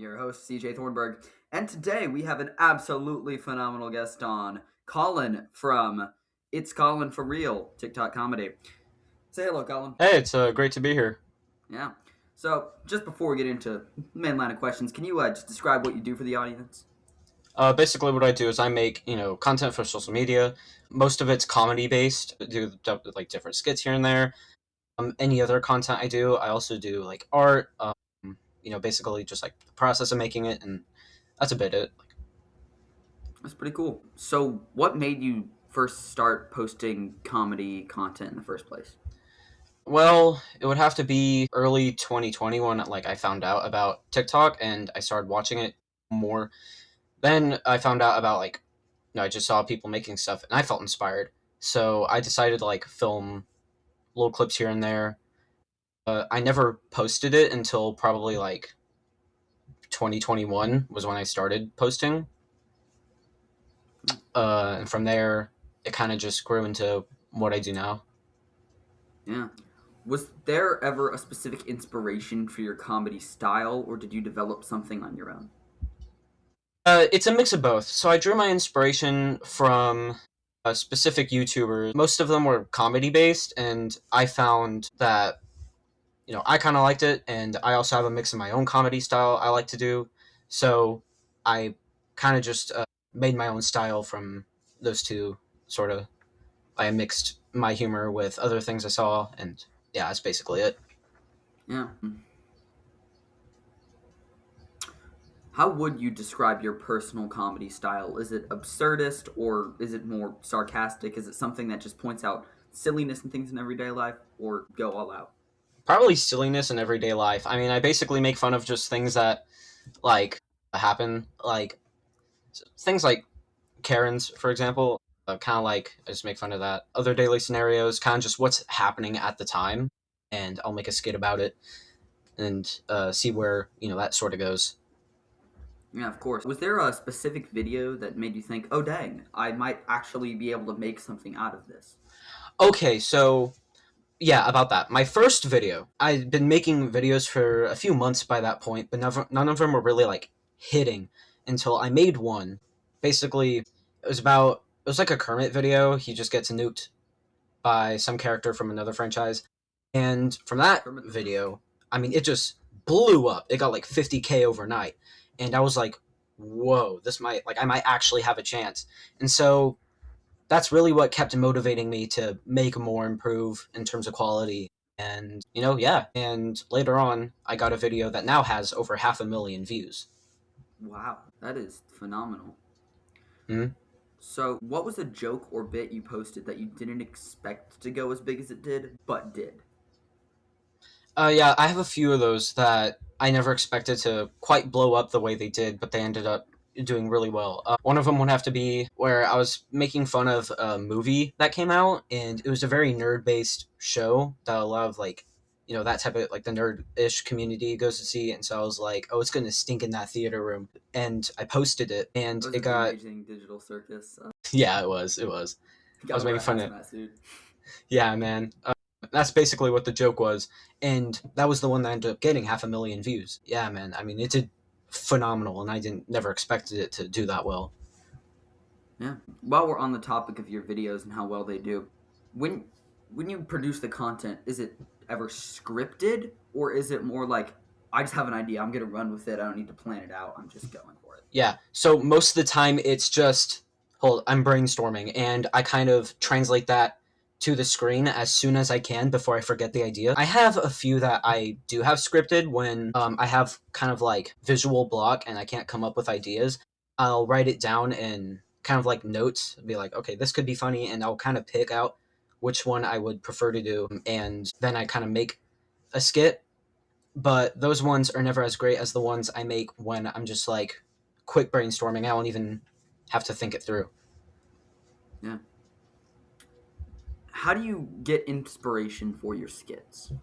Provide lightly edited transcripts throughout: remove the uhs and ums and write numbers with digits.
your host, CJ Thornburg, and today we have an absolutely phenomenal guest on, Collin from It's Collin for Real TikTok comedy. Say hello, Collin. Hey, it's great to be here. Yeah. So, just before we get into the main line of questions, can you just describe what you do for the audience? Basically, what I do is I make content for social media. Most of it's comedy based. I do like different skits here and there. Any other content I do, I also do like art. Basically just like the process of making it, and that's a bit it. That's pretty cool. So, what made you first start posting comedy content in the first place? Well, it would have to be early 2020 when like I found out about TikTok and I started watching it more. Then I found out about I just saw people making stuff and I felt inspired. So I decided to like film little clips here and there. I never posted it until probably like 2021 was when I started posting. And from there, it kind of just grew into what I do now. Yeah. Was there ever a specific inspiration for your comedy style, or did you develop something on your own? It's a mix of both. So I drew my inspiration from specific YouTubers. Most of them were comedy based, and I found that I kind of liked it, and I also have a mix of my own comedy style I like to do. So I kind of just made my own style from those two. Sort of, I mixed my humor with other things I saw, and yeah, that's basically it. Yeah. How would you describe your personal comedy style? Is it absurdist or is it more sarcastic? Is it something that just points out silliness and things in everyday life, or go all out? Probably silliness in everyday life. I mean, I basically make fun of just things that like happen, like things like Karens, for example. Kind of like I just make fun of that. Other daily scenarios, kind of just what's happening at the time, and I'll make a skit about it and see where that sort of goes. Yeah, of course. Was there a specific video that made you think, oh dang, I might actually be able to make something out of this? Okay, so yeah, about that. My first video, I'd been making videos for a few months by that point, but none of them were really like hitting until I made one. Basically, it was like a Kermit video. He just gets nuked by some character from another franchise. And from that video, I mean, it just blew up. It got like 50K overnight. And I was like, whoa, I might actually have a chance. And so that's really what kept motivating me to make more, improve in terms of quality. And, yeah. And later on, I got a video that now has over 500,000 views. Wow, that is phenomenal. Hmm. So, what was a joke or bit you posted that you didn't expect to go as big as it did, but did? Yeah, I have a few of those that I never expected to quite blow up the way they did, but they ended up doing really well. One of them would have to be where I was making fun of a movie that came out, and it was a very nerd based show that a lot of that type of like the nerd ish community goes to see. And so I was like, oh, it's going to stink in that theater room. And I posted it, and Was it it the got, Amazing Digital Circus? yeah, it was. It was. I was Gotta wear making a fun of, hazmat suit. yeah, man. That's basically what the joke was, and that was the one that ended up getting 500,000 views. Yeah, man. I mean, it did phenomenal, and I didn't never expected it to do that well. Yeah. While we're on the topic of your videos and how well they do, when when you produce the content, is it ever scripted or is it more like I just have an idea, I'm gonna run with it, I don't need to plan it out, I'm just going for it? Yeah. So most of the time, it's just hold. I'm brainstorming, and I kind of translate that to the screen as soon as I can before I forget the idea. I have a few that I do have scripted when I have kind of like visual block and I can't come up with ideas. I'll write it down in kind of like notes, be like, okay, this could be funny, and I'll kind of pick out which one I would prefer to do, and then I kind of make a skit. But those ones are never as great as the ones I make when I'm just like quick brainstorming. I won't even have to think it through. Yeah. How do you get inspiration for your skits?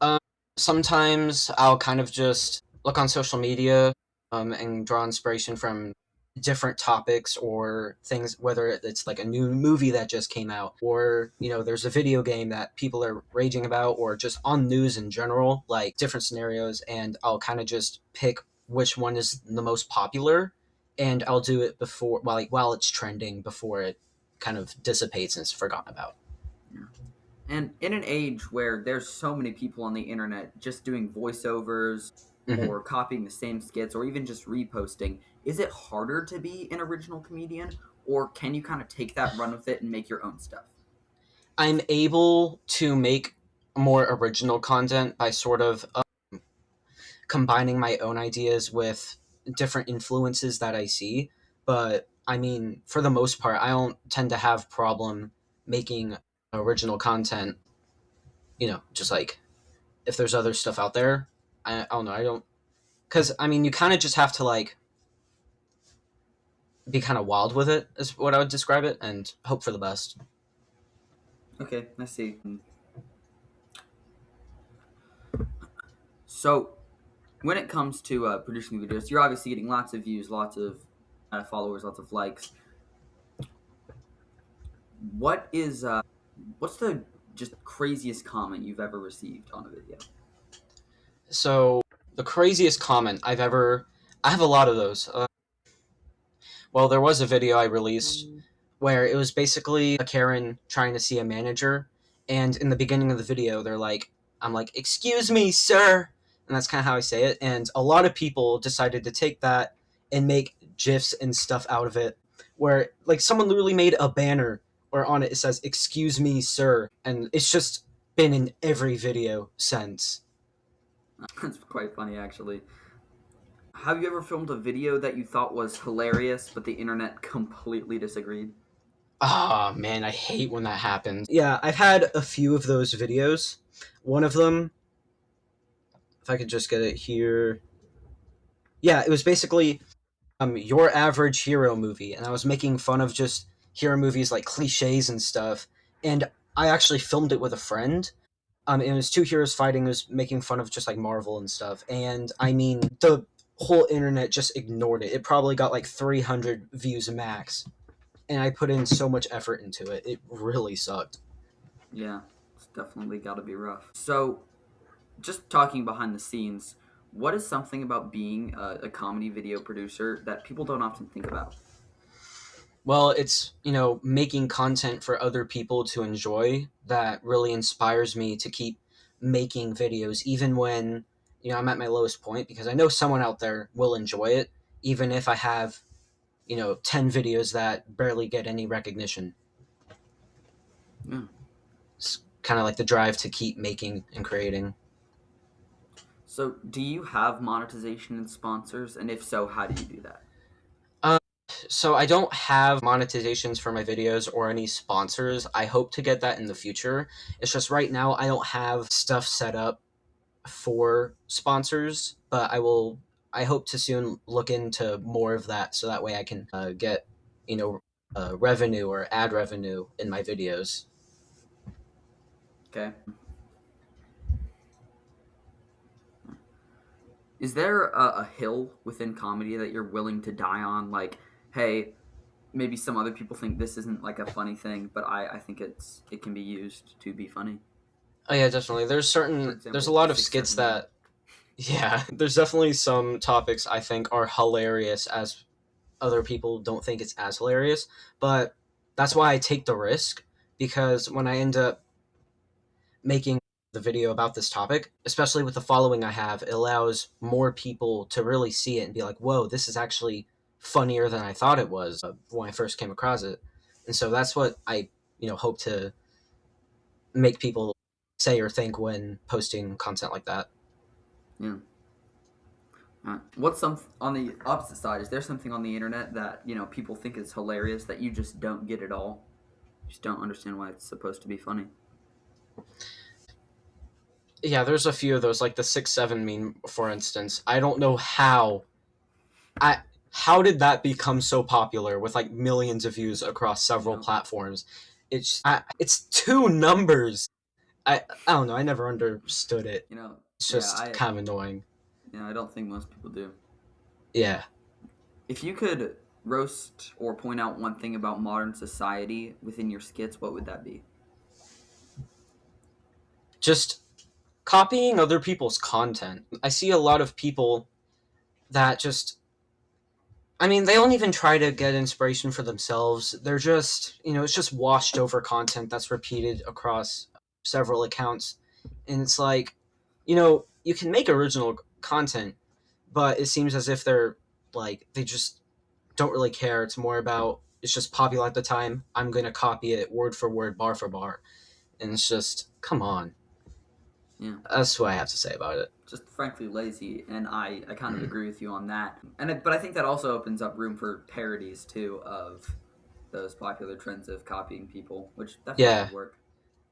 Um, Sometimes I'll kind of just look on social media and draw inspiration from different topics or things, whether it's like a new movie that just came out, or there's a video game that people are raging about, or just on news in general, like different scenarios, and I'll kind of just pick which one is the most popular, and I'll do it before while it's trending before it kind of dissipates and is forgotten about. Yeah. And in an age where there's so many people on the internet just doing voiceovers Hmm. or copying the same skits or even just reposting, is it harder to be an original comedian or can you kind of take that run with it and make your own stuff? I'm able to make more original content by sort of combining my own ideas with different influences that I see. But I mean, for the most part, I don't tend to have problem making original content. Just like if there's other stuff out there, I don't know. I don't because I mean, you kind of just have to like be kind of wild with it, is what I would describe it, and hope for the best. Okay, I see. So, when it comes to producing videos, you're obviously getting lots of views, lots of followers, lots of likes. What's the just craziest comment you've ever received on a video? So the craziest comment I have a lot of those. Well, there was a video I released where it was basically a Karen trying to see a manager, and in the beginning of the video, I'm like, "Excuse me, sir," and that's kind of how I say it. And a lot of people decided to take that and make gifs and stuff out of it, where like someone literally made a banner where on it says "Excuse me, sir," and it's just been in every video since. That's quite funny, actually. Have you ever filmed a video that you thought was hilarious, but the internet completely disagreed? Ah, man, I hate when that happens. Yeah, I've had a few of those videos. One of them, if I could just get it here. Yeah, it was basically your average hero movie, and I was making fun of just hero movies like cliches and stuff. And I actually filmed it with a friend. It was two heroes fighting. It was making fun of just like Marvel and stuff. And I mean, the whole internet just ignored it. It probably got like 300 views max, and I put in so much effort into it. It really sucked. Yeah, it's definitely got to be rough. So, just talking behind the scenes, what is something about being a comedy video producer that people don't often think about? Well, it's, making content for other people to enjoy that really inspires me to keep making videos, even when, I'm at my lowest point, because I know someone out there will enjoy it, even if I have, 10 videos that barely get any recognition. Yeah. It's kind of like the drive to keep making and creating. So, do you have monetization and sponsors? And if so, how do you do that? Um, so I don't have monetizations for my videos or any sponsors. I hope to get that in the future. It's just right now I don't have stuff set up for sponsors, but I hope to soon look into more of that so that way I can get, you know, revenue or ad revenue in my videos. Okay. Is there a hill within comedy that you're willing to die on? Like, hey, maybe some other people think this isn't like a funny thing, but I think it can be used to be funny. Oh yeah, definitely. For There's a example, lot of six skits seven meme. that yeah, there's definitely some topics I think are hilarious as other people don't think it's as hilarious, but that's why I take the risk because when I end up making the video about this topic, especially with the following I have, it allows more people to really see it and be like, whoa, this is actually funnier than I thought it was when I first came across it. And so that's what I, hope to make people say or think when posting content like that. Yeah. What's some on the opposite side? Is there something on the internet that people think is hilarious that you just don't get at all? You just don't understand why it's supposed to be funny. Yeah, there's a few of those, like the 6-7 meme, for instance. I don't know I how did that become so popular with like millions of views across You several know. platforms? It's two numbers. I don't know. I never understood it. It's Yeah. just kind of annoying. I don't think most people do. Yeah, If you could roast or point out one thing about modern society within your skits, what would that be? just copying other people's content. I see a lot of people that just, I mean, they don't even try to get inspiration for themselves. They're just, it's just washed over content that's repeated across several accounts. And it's like, you can make original content, but it seems as if they're like, they just don't really care. It's more about, it's just popular at the time. I'm going to copy it word for word, bar for bar. And it's just, come on. Yeah. That's what I have to say about it. Just frankly lazy, and I kind of Mhm. agree with you on that. But I think that also opens up room for parodies too of those popular trends of copying people, which definitely Yeah. could work.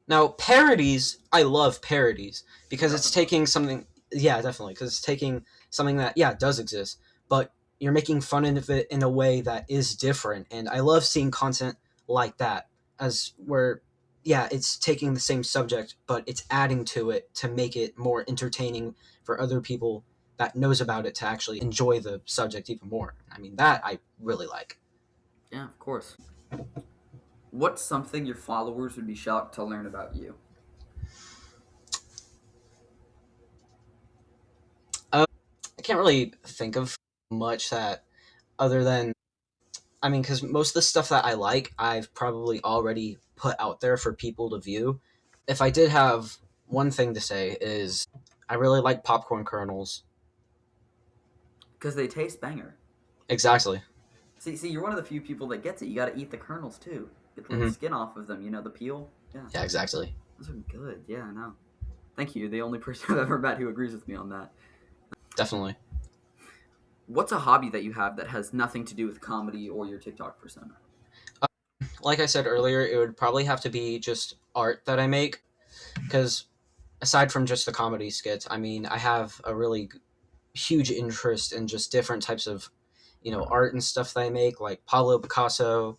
Now, parodies, I love parodies Oh, because it's definitely. taking something, yeah, definitely, because it's taking something that, yeah, does exist, but you're making fun of it in a way that is different. And I love seeing content like that, as where, yeah, it's taking the same subject, but it's adding to it to make it more entertaining for other people that knows about it to actually enjoy the subject even more. I mean, that I really like. Yeah, of course. What's something your followers would be shocked to learn about you? I can't really think of much that other than, I mean, because most of the stuff that I like, I've probably already put out there for people to view. If I did have one thing to say is, I really like popcorn kernels. Because they taste banger. Exactly. See, you're one of the few people that gets it. You got to eat the kernels too. Get the little Hmm. skin off of them. You know the peel. Yeah, Yeah, exactly. those are good. Yeah, I know. Thank you. The only person I've ever met who agrees with me on that. Definitely. What's a hobby that you have that has nothing to do with comedy or your TikTok persona? Like I said earlier, it would probably have to be just art that I make because aside from just the comedy skits, I mean, I have a really huge interest in just different types of art and stuff that I make, like Pablo Picasso,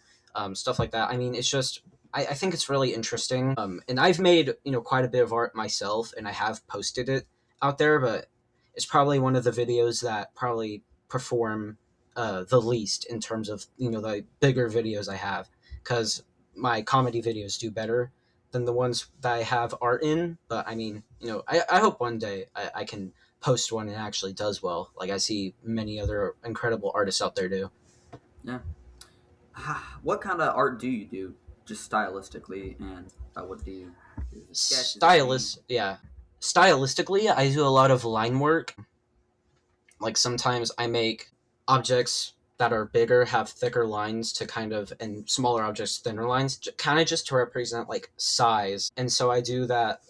stuff like that. I mean, it's just I think it's really interesting, and I've made quite a bit of art myself, and I have posted it out there, but it's probably one of the videos that probably perform the least in terms of the bigger videos I have, because my comedy videos do better than the ones that I have art in. But I mean, I hope one day I can post one and actually does well. Like I see many other incredible artists out there do. Yeah. What kind of art do you do, just stylistically, and what do you do? Is it sketch? Is it paint? Yeah. Stylistically, I do a lot of line work. Like sometimes I make objects that are bigger have thicker lines to kind of, and smaller objects thinner lines, kind of just to represent like size. And so I do that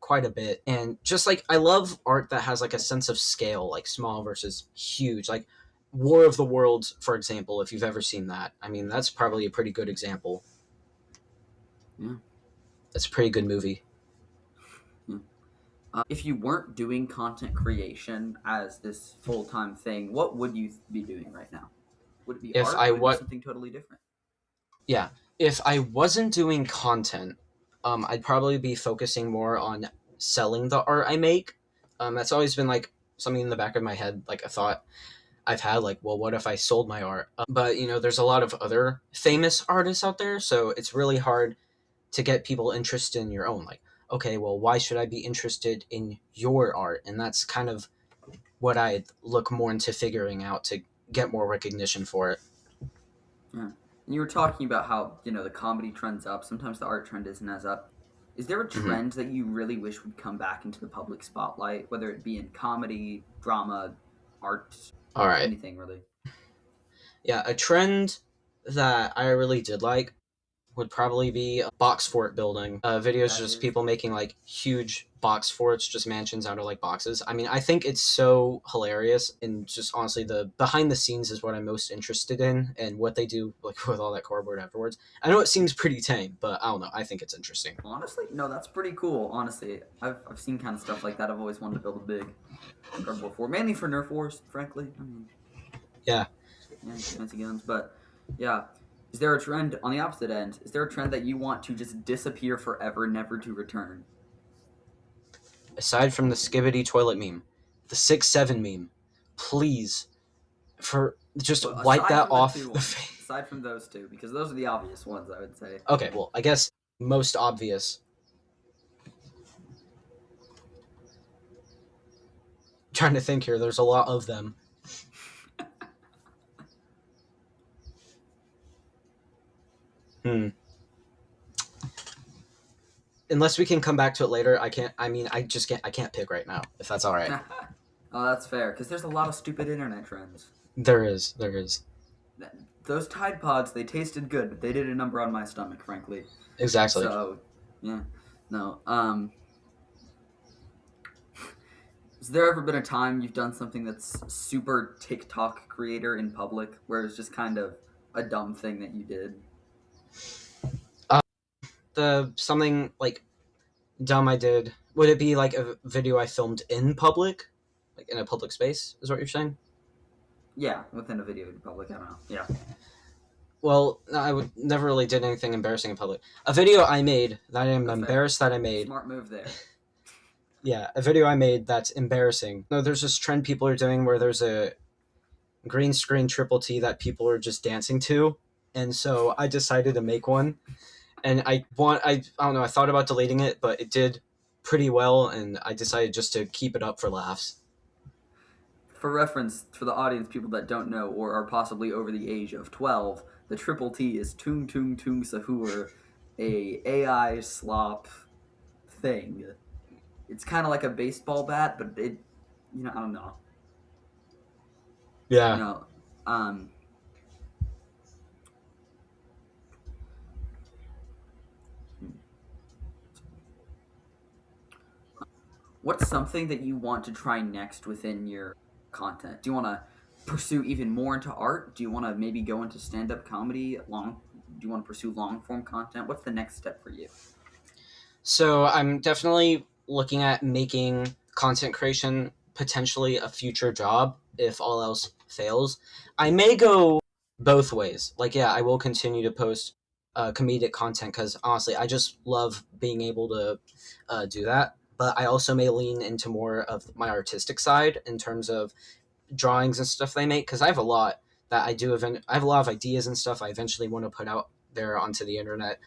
quite a bit. And just like I love art that has like a sense of scale, like small versus huge. Like War of the Worlds, for example, if you've ever seen that. I mean, that's probably a pretty good example. Yeah. That's a pretty good movie. Yeah. If you weren't doing content creation as this full time thing, what would you be doing right now? Would it be If art? I Would it be what something totally different? Yeah, if I wasn't doing content, I'd probably be focusing more on selling the art I make. That's always been like something in the back of my head, like a thought I've had, like, well, what if I sold my art? But there's a lot of other famous artists out there, so it's really hard to get people interested in your own. Like, okay, well, why should I be interested in your art? And that's kind of what I'd look more into figuring out to get more recognition for it. Yeah. And you were talking about how, the comedy trend's up. Sometimes the art trend isn't as up. Is there a Hmm. trend that you really wish would come back into the public spotlight, whether it be in comedy, drama, art, All right. anything really? Yeah, a trend that I really did like would probably be box fort building. Videos That just is people making like huge box forts, just mansions out of like boxes. I mean, I think it's so hilarious, and just honestly, the behind the scenes is what I'm most interested in, and what they do like with all that cardboard afterwards. I know it seems pretty tame, but I don't know. I think it's interesting. honestly, no, that's pretty cool. Honestly, I've seen kind of stuff like that. I've always wanted to build a big cardboard fort, mainly for Nerf wars. Frankly, I mean, Yeah. yeah, fancy guns, but yeah. Is there a trend on the opposite end? Is there a trend that you want to just disappear forever, never to return? Aside from the skibbity toilet meme, the 6'7" meme, please, for just Well, wipe aside that from the off two the ones, face. aside from those two, because those are the obvious ones, I would say. Okay, well, I guess most obvious. Trying to think here. There's a lot of them. unless we can come back to it later, I can't. I mean, I just can't. I can't pick right now. If that's all right. Oh, that's fair, because there's a lot of stupid internet trends. There is. There is. Those Tide Pods, they tasted good, but they did a number on my stomach, frankly. Exactly. So, yeah, no. Has there ever been a time you've done something that's super TikTok creator in public, where it's just kind of a dumb thing that you did? The something like dumb I did. Would it be like a video I filmed in public, like in a public space? Is what you're saying? Yeah, within a video in public. I don't know. Yeah. Well, I would never really did anything embarrassing in public. A video I made that I am Oh, fair. embarrassed that I made. Smart move there. Yeah, a video I made that's embarrassing. No, there's this trend people are doing where there's a green screen triple T that people are just dancing to, and so I decided to make one. And I don't know, I thought about deleting it, but it did pretty well, and I decided just to keep it up for laughs. For reference, for the audience, people that don't know or are possibly over the age of 12, the triple T is Tung Tung Tung Sahur, a AI slop thing. It's kind of like a baseball bat, but it, I don't know. You Yeah. know, um, what's something that you want to try next within your content? Do you want to pursue even more into art? Do you want to maybe go into stand-up comedy? Do you want to pursue long-form content? What's the next step for you? So I'm definitely looking at making content creation potentially a future job if all else fails. I may go both ways. Like, yeah, I will continue to post comedic content because honestly, I just love being able to do that. But I also may lean into more of my artistic side in terms of drawings and stuff they make because I have a lot that I do. I have a lot of ideas and stuff I eventually want to put out there onto the internet.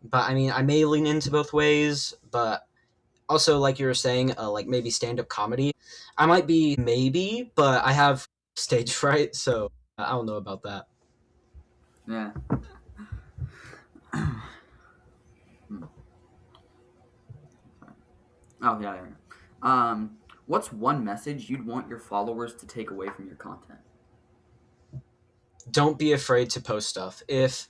But I mean, I may lean into both ways, but also like you were saying, like maybe stand up comedy. I might be maybe, but I have stage fright, so I don't know about that. Yeah. Oh yeah, yeah. What's one message you'd want your followers to take away from your content? Don't be afraid to post stuff. If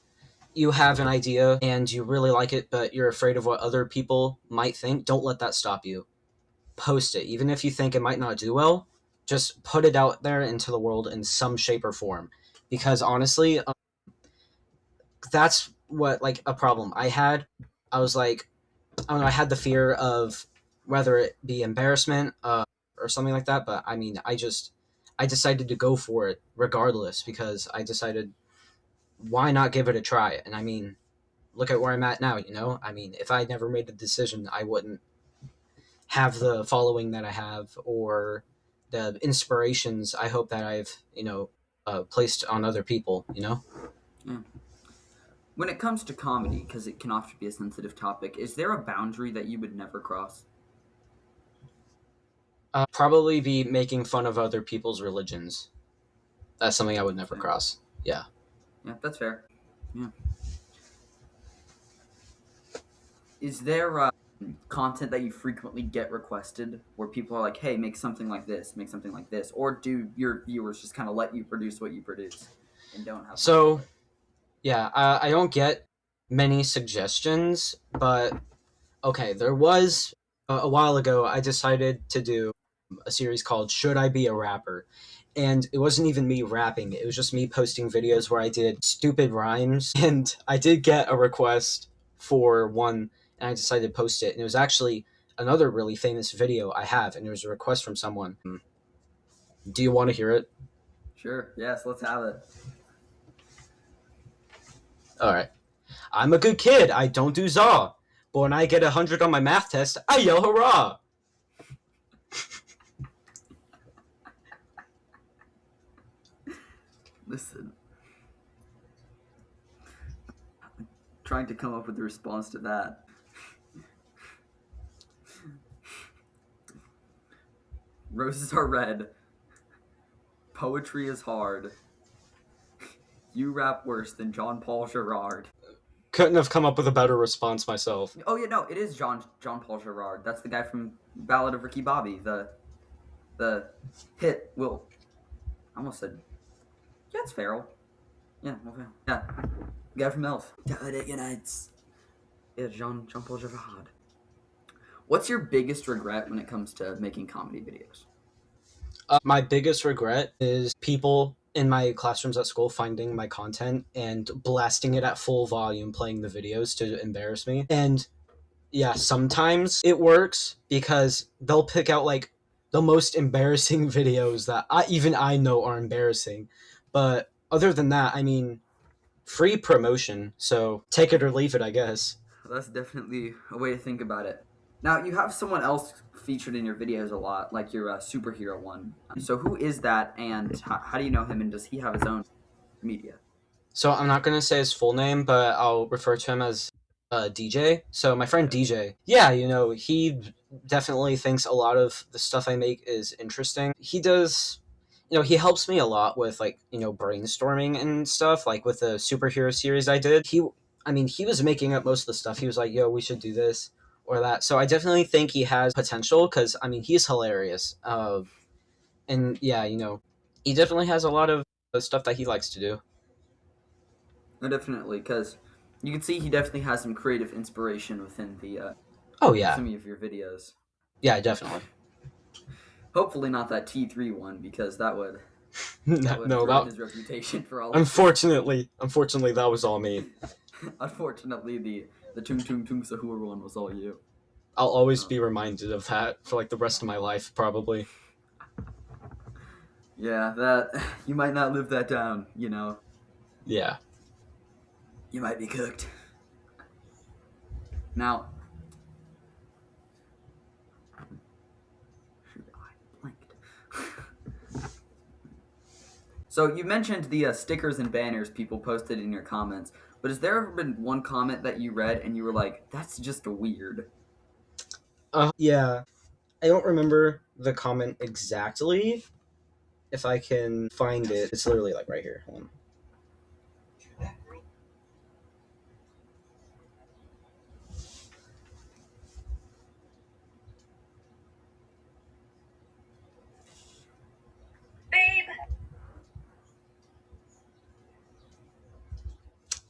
you have an idea and you really like it, but you're afraid of what other people might think, don't let that stop you. Post it. Even if you think it might not do well, just put it out there into the world in some shape or form. Because honestly, that's what like a problem I had. I was like, I don't know. I had the fear of whether it be embarrassment or something like that. But I mean, I decided to go for it regardless because I decided why not give it a try. And I mean, look at where I'm at now. You know, I mean, if I never made the decision, I wouldn't have the following that I have or the inspirations I hope that I've placed on other people. You know. Yeah. When it comes to comedy, because it can often be a sensitive topic, is there a boundary that you would never cross? Probably be making fun of other people's religions. That's something I would That's never fair. cross. Yeah. Yeah, that's fair. Yeah. Is there content that you frequently get requested where people are like, "Hey, make something like this, make something like this," or do your viewers just kind of let you produce what you produce and don't have much So input? yeah, I don't get many suggestions, but okay, there was a while ago. I decided to do a series called "Should I Be a Rapper," and it wasn't even me rapping. It was just me posting videos where I did stupid rhymes, and I did get a request for one, and I decided to post it. And it was actually another really famous video I have, and it was a request from someone. Do you want to hear it? Sure. Yes. Let's have it. All right. I'm a good kid. I don't do za. But when I get 100 on my math test, I yell hurrah. Listen, trying to come up with a response to that. Roses are red. Poetry is hard. You rap worse than John Paul Gerard. Couldn't have come up with a better response myself. Oh yeah, no, it is John Paul Gerard. That's the guy from Ballad of Ricky Bobby. The hit. Will I almost said yeah, it's Farrell. Yeah, okay. Yeah, guy from Elf. Talladega Nights. Yeah, Jean Paul Gerard. What's your biggest regret when it comes to making comedy videos? My biggest regret is people in my classrooms at school finding my content and blasting it at full volume, playing the videos to embarrass me. And yeah, sometimes it works because they'll pick out like the most embarrassing videos that I know are embarrassing. But other than that, I mean, free promotion. So take it or leave it, I guess. That's definitely a way to think about it. Now you have someone else featured in your videos a lot, like your superhero one. So who is that, and how do you know him, and does he have his own media? So I'm not gonna say his full name, but I'll refer to him as DJ. So my friend Okay. DJ, yeah, he definitely thinks a lot of the stuff I make is interesting. He does, he helps me a lot with like brainstorming and stuff. Like with the superhero series I did, he was making up most of the stuff. He was like, "Yo, we should do this or that." So I definitely think he has potential because he's hilarious. And yeah, he definitely has a lot of stuff that he likes to do. No, definitely, because you can see he definitely has some creative inspiration within the Oh yeah, some of your videos. yeah, definitely. Hopefully, not that T3 one, because that would No, ruin that his reputation for all eternity. unfortunately, that was all me. Unfortunately, the Tung Tung Tung Sahur one was all you. I'll always Oh. be reminded of that for like the rest of my life, probably. Yeah, that you might not live that down. Yeah. You might be cooked. Now, shoot, I blanked. So you mentioned the stickers and banners people posted in your comments, but has there ever been one comment that you read and you were like, "That's just weird"? Yeah. I don't remember the comment exactly. If I can find it, it's literally like right here. Hold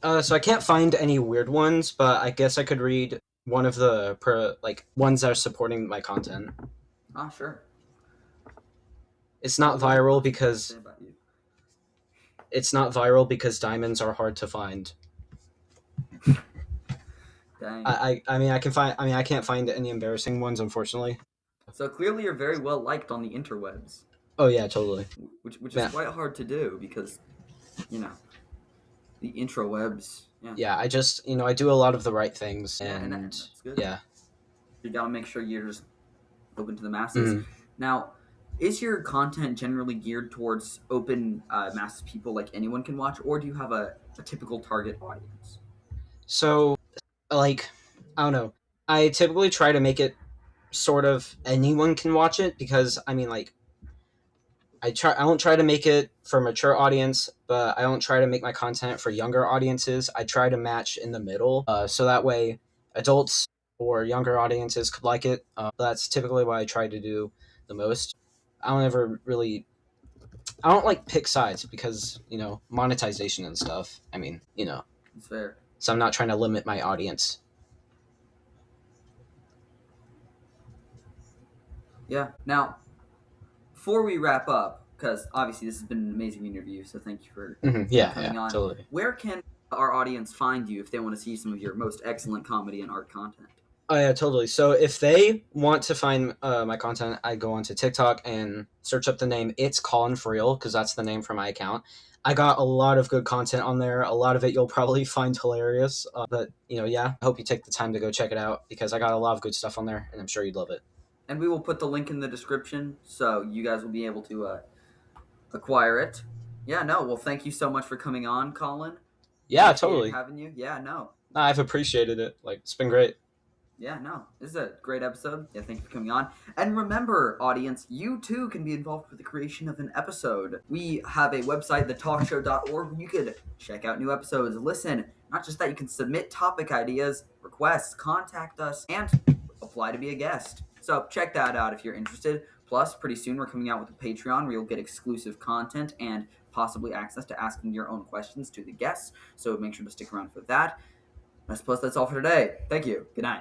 on. So I can't find any weird ones, but I guess I could read one of the ones that are supporting my content. Ah, sure. It's What not what did viral those people say because about you? diamonds are hard to find. Dang. I can't find any embarrassing ones, unfortunately. So clearly, you're very well liked on the interwebs, Oh yeah, totally. which is Yeah, quite hard to do because you know the intrawebs. Yeah, yeah. I do a lot of the right things, yeah, and and that's good. yeah. You gotta make sure you're just open to the masses. Mhm. Now, is your content generally geared towards open mass people like anyone can watch, or do you have a typical target audience? So like, I don't know. I typically try to make it sort of anyone can watch it because like I don't try to make it for a mature audience, but I don't try to make my content for younger audiences. I try to match in the middle, so that way adults or younger audiences could like it. That's typically what I try to do the most. I don't ever really, I don't like pick sides because monetization and stuff. It's fair. So I'm not trying to limit my audience. Yeah. Now, before we wrap up, because obviously this has been an amazing interview, so thank you for Yeah, yeah, coming on. totally. Where can our audience find you if they want to see some of your most excellent comedy and art content? Oh yeah, totally. So if they want to find my content, I go onto TikTok and search up the name It's Collin for real because that's the name for my account. I got a lot of good content on there. A lot of it you'll probably find hilarious. But yeah, I hope you take the time to go check it out because I got a lot of good stuff on there, and I'm sure you'd love it. And we will put the link in the description so you guys will be able to acquire it. Yeah, no. Well, thank you so much for coming on, Colin. Yeah, Appreciated totally. having you. Yeah, no. I've appreciated it. Like it's been great. Yeah, no, this is a great episode. Yeah, thank you for coming on. And remember, audience, you too can be involved with the creation of an episode. We have a website, thetalkshow.org, where you could check out new episodes, listen. Not just that, you can submit topic ideas, requests, contact us, and apply to be a guest. So check that out if you're interested. Plus, pretty soon we're coming out with a Patreon where you'll get exclusive content and possibly access to asking your own questions to the guests. So make sure to stick around for that. I suppose that's all for today. Thank you. Good night.